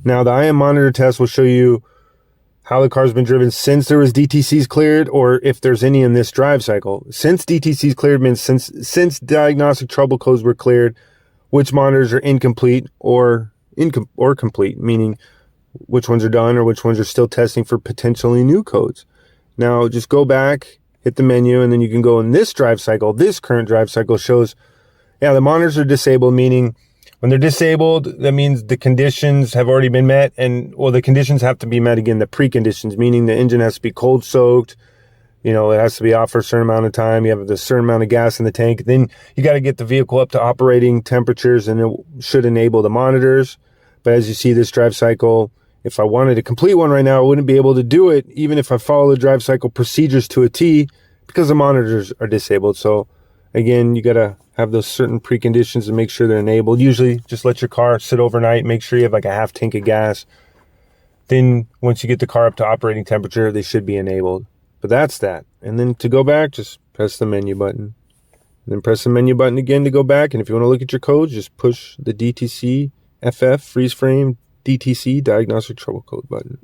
Now, the IM monitor test will show you how the car's been driven since there was DTCs cleared, or if there's any in this drive cycle. Since DTCs cleared means since diagnostic trouble codes were cleared, which monitors are incomplete or complete, meaning which ones are done or which ones are still testing for potentially new codes. Now, just go back, hit the menu, and then you can go in this drive cycle. This current drive cycle shows, the monitors are disabled, meaning when they're disabled, that means the conditions have already been met, and the conditions have to be met again, the preconditions, meaning the engine has to be cold soaked, it has to be off for a certain amount of time, you have a certain amount of gas in the tank, then you got to get the vehicle up to operating temperatures, and it should enable the monitors. But as you see, this drive cycle, if I wanted to complete one right now, I wouldn't be able to do it, even if I follow the drive cycle procedures to a T, because the monitors are disabled. So again, you got to have those certain preconditions to make sure they're enabled. Usually just let your car sit overnight, make sure you have like a half tank of gas. Then once you get the car up to operating temperature, they should be enabled. But that's that. And then to go back, just press the menu button. And then press the menu button again to go back. And if you want to look at your codes, just push the DTC FF freeze frame DTC diagnostic trouble code button.